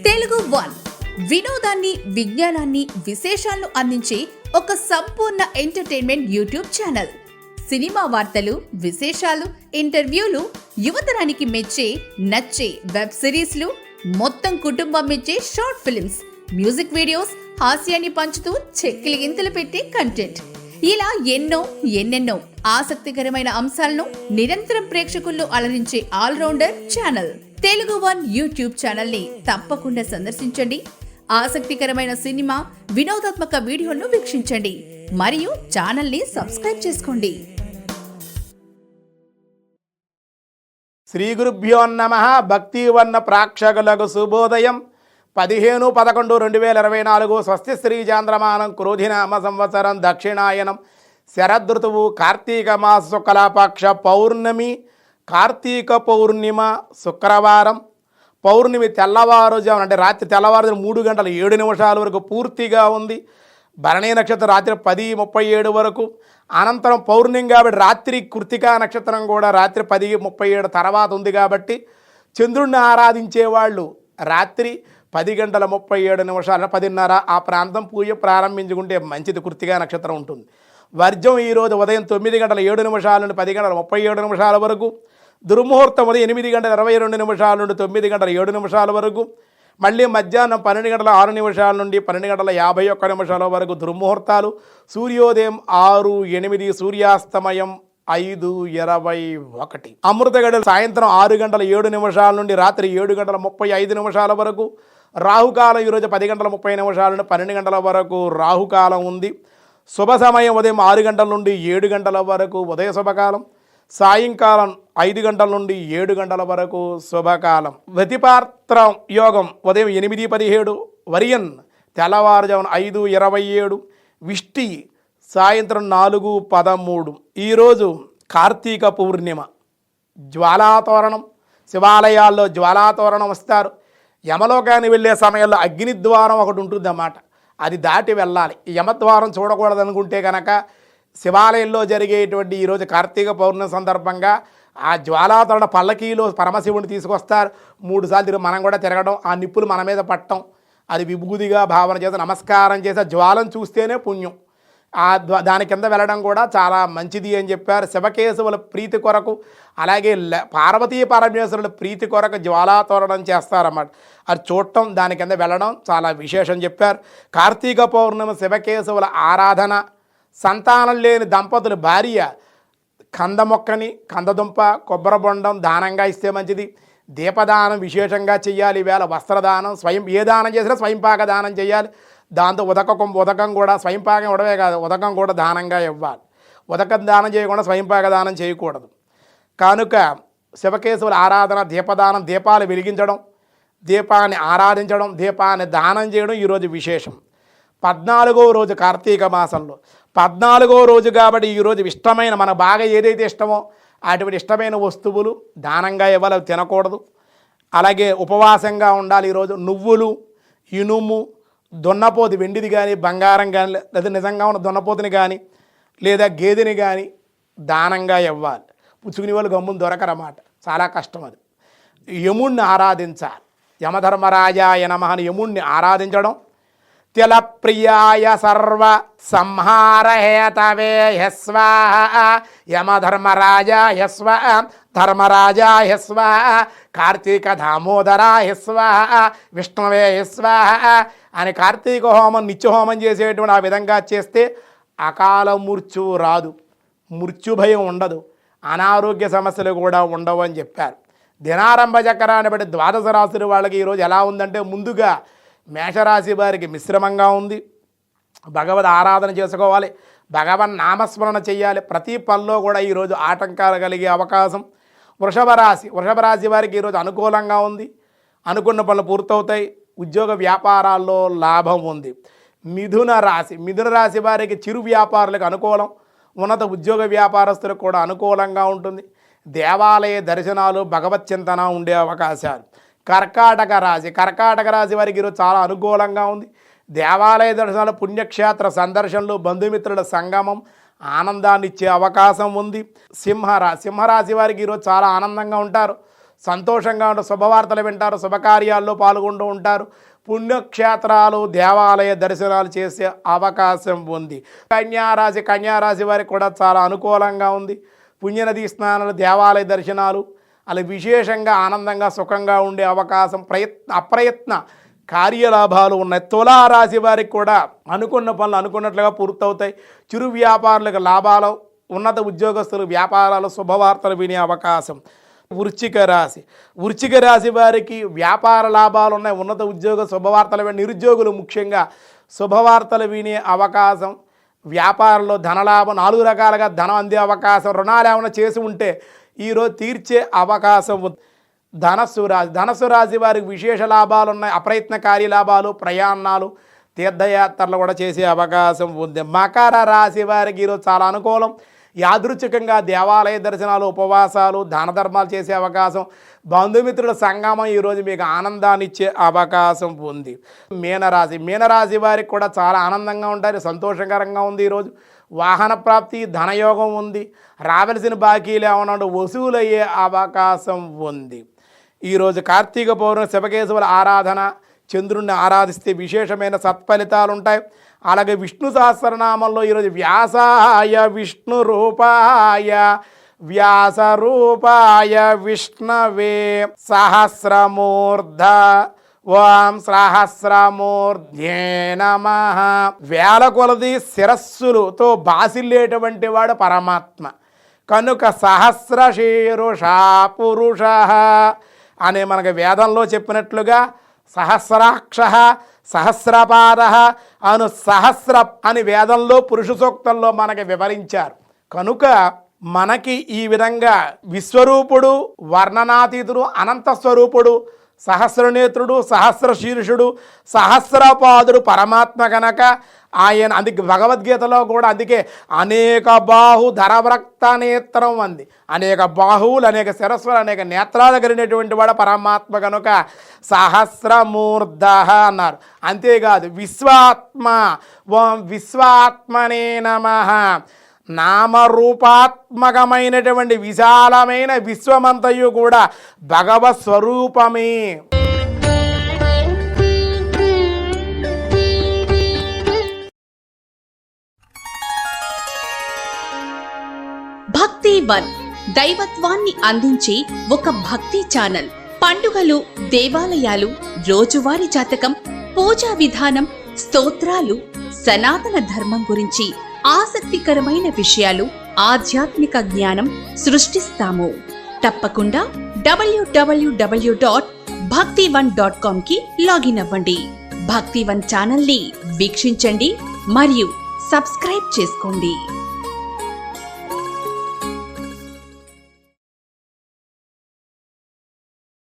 Telugu one వినోదాన్ని, విజ్ఞానాన్ని, విశేషాలను అందించే ఒక సంపూర్ణ ఎంటర్టైన్మెంట్ యూట్యూబ్ ఛానల్. సినిమా వార్తలు, విశేషాలు, ఇంటర్వ్యూలు, యువతరానికి మెచ్చే నచ్చే వెబ్ సిరీస్లు, మొత్తం కుటుంబం మెచ్చే షార్ట్ ఫిల్మ్స్, మ్యూజిక్ వీడియోస్, హాస్యాన్ని పంచుతూ చెక్కిలి గింతలు పెట్టే కంటెంట్, ఇలా ఎన్నెన్నో ఆసక్తికరమైన అంశాలను నిరంతరం ప్రేక్షకుల్లో అలరించే allrounder channel Telugu one YouTube channel ని తప్పకుండా సందర్శించండి. ఆసక్తికరమైన సినిమా, వినోదాత్మక వీడియోలను వీక్షించండి మరియు ఛానల్ ని సబ్స్క్రైబ్ చేసుకోండి. శ్రీ గురుభ్యో నమః. భక్తివన్న ప్రేక్షకులకు శుభోదయం. 15/11/2024 స్వస్తి శ్రీ చాంద్రమానం క్రోధినామ సంవత్సరం దక్షిణాయనం శరదృతువు కార్తీక మాస శుక్లపక్ష పౌర్ణమి. కార్తీక పౌర్ణిమ శుక్రవారం. పౌర్ణమి తెల్లవారుజామున అంటే రాత్రి తెల్లవారుజామున 3:07 వరకు పూర్తిగా ఉంది. భరణీ నక్షత్రం రాత్రి 10:37 వరకు. అనంతరం పౌర్ణమి కాబట్టి రాత్రి కృత్తికా నక్షత్రం కూడా రాత్రి 10:37 తర్వాత ఉంది కాబట్టి చంద్రుడిని ఆరాధించే వాళ్ళు రాత్రి 10:37 10:30 ఆ ప్రాంతం పూజ ప్రారంభించుకుంటే మంచిది. కృత్తికా నక్షత్రం ఉంటుంది. వర్జం ఈరోజు ఉదయం 9:07 నుండి 10:37 వరకు. దుర్ముహూర్తం ఉదయం 8:22 నుండి 9:07 వరకు. మళ్ళీ మధ్యాహ్నం 12:06 నుండి 12:51 వరకు దుర్ముహూర్తాలు. సూర్యోదయం 6:08, సూర్యాస్తమయం 5:21. అమృత గడియలు సాయంత్రం 6:07 నుండి రాత్రి 7:35 వరకు. రాహుకాలం ఈరోజు 10:30 నుండి 12 వరకు రాహుకాలం ఉంది. శుభ సమయం ఉదయం 6 గంటల నుండి 7 గంటల వరకు ఉదయ శుభకాలం. సాయంకాలం 5 గంటల నుండి 7 గంటల వరకు శుభకాలం. వ్యతిపాత్రం యోగం ఉదయం 8:17, వరియన్ తెల్లవారుజామున 5:27, విష్టి సాయంత్రం 4:13. ఈరోజు కార్తీక పూర్ణిమ. జ్వాలాతోరణం, శివాలయాల్లో జ్వాలాతోరణం వస్తారు. యమలోకాన్ని వెళ్ళే సమయంలో అగ్నిద్వారం ఒకటి ఉంటుందన్నమాట, అది దాటి వెళ్ళాలి. ఈ యమద్వారం చూడకూడదు అనుకుంటే కనుక శివాలయంలో జరిగేటువంటి ఈరోజు కార్తీక పౌర్ణమి సందర్భంగా ఆ జ్వాలాతోరణ పల్లకీలో పరమశివుని తీసుకొస్తారు. 3 సార్లు తిరిగి మనం కూడా తిరగడం, ఆ నిప్పులు మన మీద పట్టడం, అది విభూతిగా భావన చేసి నమస్కారం చేసి జ్వాలను చూస్తేనే పుణ్యం. దాని కింద వెళ్ళడం కూడా చాలా మంచిది అని చెప్పారు. శివకేశవుల ప్రీతి కొరకు, అలాగే పార్వతీ పరమేశ్వరుల ప్రీతి కొరకు జ్వాలాతోరణం చేస్తారన్నమాట. అది చూడటం, దాని కింద వెళ్ళడం చాలా విశేషం చెప్పారు. కార్తీక పౌర్ణమి శివకేశవుల ఆరాధన. సంతానం లేని దంపతులు భార్య కంద మొక్కని, కందదుంప, కొబ్బరి బొండం దానంగా ఇస్తే మంచిది. దీపదానం విశేషంగా చేయాలి. ఈవేళ వస్త్రదానం, ఏ దానం చేసినా స్వయంపాక దానం చేయాలి. దాంతో ఉదకం కూడా స్వయంపాకం ఇవ్వడమే కాదు, ఉదకం కూడా దానంగా ఇవ్వాలి. ఉదకం దానం చేయకుండా స్వయంపాక దానం చేయకూడదు. కనుక శివకేశవుల ఆరాధన, దీపదానం, దీపాలు వెలిగించడం, దీపాన్ని ఆరాధించడం, దీపాన్ని దానం చేయడం ఈరోజు విశేషం. 14వ రోజు కార్తీక మాసంలో 14వ రోజు కాబట్టి ఈరోజు ఇష్టమైన, మన బాగా ఏదైతే ఇష్టమో అటువంటి ఇష్టమైన వస్తువులు దానంగా ఇవ్వాలి, అవి తినకూడదు. అలాగే ఉపవాసంగా ఉండాలి. ఈరోజు నువ్వులు, ఇనుము, దున్నపోతు, వెండిది కానీ బంగారం కానీ లేదా నిజంగా ఉన్న దున్నపోతుని కానీ లేదా గేదెని కానీ దానంగా ఇవ్వాలి. పుచ్చుకునే వాళ్ళు గమ్మును దొరకరన్నమాట, చాలా కష్టం అది. యముణ్ణి ఆరాధించాలి. యమధర్మరాజాయ నమః అని యముణ్ణి ఆరాధించడం. తిలప్రియాయ సర్వ సంహారహేతవే యస్వాహ యమధర్మరాజాయ స్వాహ ధర్మరాజాయ స్వాహ కార్తీక దామోదరాయ స్వాహ విష్ణువే స్వాహ అని కార్తీక హోమం నిత్యహోమం చేసేటువంటి ఆ విధంగా చేస్తే అకాల మృత్యువు రాదు, మృత్యుభయం ఉండదు, అనారోగ్య సమస్యలు కూడా ఉండవు అని చెప్పారు. దినారంభ చక్రాన్ని బట్టి ద్వాదశ రాశుల వాళ్ళకి ఈరోజు ఎలా ఉందంటే, ముందుగా మేషరాశి వారికి మిశ్రమంగా ఉంది. భగవద్ ఆరాధన చేసుకోవాలి, భగవన్ నామస్మరణ చేయాలి. ప్రతి పనిలో కూడా ఈరోజు ఆటంకాలు కలిగే అవకాశం. వృషభ రాశి వారికి ఈరోజు అనుకూలంగా ఉంది. అనుకున్న పనులు పూర్తవుతాయి. ఉద్యోగ వ్యాపారాల్లో లాభం ఉంది. మిథున రాశి వారికి చిరు వ్యాపారులకు అనుకూలం. ఉన్నత ఉద్యోగ వ్యాపారస్తులకు కూడా అనుకూలంగా ఉంటుంది. దేవాలయ దర్శనాలు, భగవత్ చింతన ఉండే అవకాశాలు. కర్కాటక రాశి వారికి ఈరోజు చాలా అనుకూలంగా ఉంది. దేవాలయ దర్శనాలు, పుణ్యక్షేత్ర సందర్శనలు, బంధుమిత్రుల సంగమం ఆనందాన్ని ఇచ్చే అవకాశం ఉంది. సింహరాశి వారికి ఈరోజు చాలా ఆనందంగా ఉంటారు. సంతోషంగా ఉంటారు, శుభవార్తలు వింటారు, శుభకార్యాల్లో పాల్గొంటూ ఉంటారు, పుణ్యక్షేత్రాలు దేవాలయ దర్శనాలు చేసే అవకాశం ఉంది. కన్యారాశి వారికి కూడా చాలా అనుకూలంగా ఉంది. పుణ్యనదీ స్నానాలు, దేవాలయ దర్శనాలు, అలా విశేషంగా ఆనందంగా సుఖంగా ఉండే అవకాశం, అప్రయత్న కార్యలాభాలు ఉన్నాయి. తులారాశి వారికి కూడా అనుకున్న పనులు అనుకున్నట్లుగా పూర్తవుతాయి. చిరు వ్యాపారులకు లాభాలు, ఉన్నత ఉద్యోగస్తులు వ్యాపారాలు, శుభవార్తలు వినే అవకాశం. వృశ్చిక రాశి వారికి వ్యాపార లాభాలు ఉన్నాయి, ఉన్నత ఉద్యోగ శుభవార్తలు వినే, నిరుద్యోగులు ముఖ్యంగా శుభవార్తలు వినే అవకాశం. వ్యాపారంలో ధనలాభం, 4 రకాలుగా ధనం అందే అవకాశం. రుణాలు ఏమైనా చేసి ఉంటే ఈరోజు తీర్చే అవకాశం ఉంది. ధనస్సు రాశి వారికి విశేష లాభాలు ఉన్నాయి, అప్రయత్న కార్యలాభాలు, ప్రయాణాలు, తీర్థయాత్రలు కూడా చేసే అవకాశం ఉంది. మకర రాశి వారికి ఈరోజు చాలా అనుకూలం. యాదృచ్ఛికంగా దేవాలయ దర్శనాలు, ఉపవాసాలు, దాన ధర్మాలు చేసే అవకాశం. బంధుమిత్రుల సంగమం ఈరోజు మీకు ఆనందాన్ని ఇచ్చే అవకాశం ఉంది. మీనరాశి వారికి కూడా చాలా ఆనందంగా ఉంటారు, సంతోషకరంగా ఉంది. ఈరోజు వాహన ప్రాప్తి, ధనయోగం ఉంది. రావలసిన బాకీలు ఏమన్నా వసూలయ్యే అవకాశం ఉంది. ఈరోజు కార్తీక పౌర్ణమి, శివకేశవుల ఆరాధన, చంద్రుణ్ణి ఆరాధిస్తే విశేషమైన సత్ఫలితాలు ఉంటాయి. అలాగే విష్ణు సహస్రనామంలో ఈరోజు వ్యాసాయ విష్ణు రూపాయ విష్ణవే సహస్రమూర్ధ ఓం సహస్రమూర్ధ్యే నమః. వేల కొలది శిరస్సులతో బాసిల్లేటువంటి వాడు పరమాత్మ కనుక సహస్రశీరుషా పురుష అనే మనకు వేదంలో చెప్పినట్లుగా సహస్రాక్ష సహస్రపాద అను సహస్ర అని వేదంలో పురుష సూక్తంలో మనకి వివరించారు. కనుక మనకి ఈ విధంగా విశ్వరూపుడు, వర్ణనాతీతుడు, అనంత స్వరూపుడు, సహస్రనేత్రుడు, సహస్రశీర్షుడు, సహస్రపాదుడు పరమాత్మ కనుక ఆయన అందుకే భగవద్గీతలో కూడా అందుకే అనేక బాహు ధరవ్రక్త నేత్రం అంది. అనేక బాహువులు, అనేక శిరస్సులు, అనేక నేత్రాలు కలిగినటువంటి వాడు పరమాత్మ కనుక సహస్రమూర్ధ అన్నారు. అంతేకాదు విశ్వాత్మ ఓం విశ్వాత్మనే నమః. నామరూపాత్మకమైనటువంటి విశాలమైన విశ్వమంతయు కూడా భగవత్ స్వరూపమే. భక్తి1 దైవత్వాన్ని అందించే ఒక భక్తి ఛానల్. పండుగలు, దేవాలయాలు, రోజువారీ జాతకం, పూజా విధానం, స్తోత్రాలు, సనాతన ధర్మం గురించి ఆసక్తికరమైన విషయాలు, ఆధ్యాత్మిక జ్ఞానం సృష్టిస్తాము. తప్పకుండా www.bhakti1.com కి లాగిన్ అవ్వండి. భక్తి1 ఛానల్ ని వీక్షించండి మరియు సబ్స్క్రైబ్ చేసుకోండి.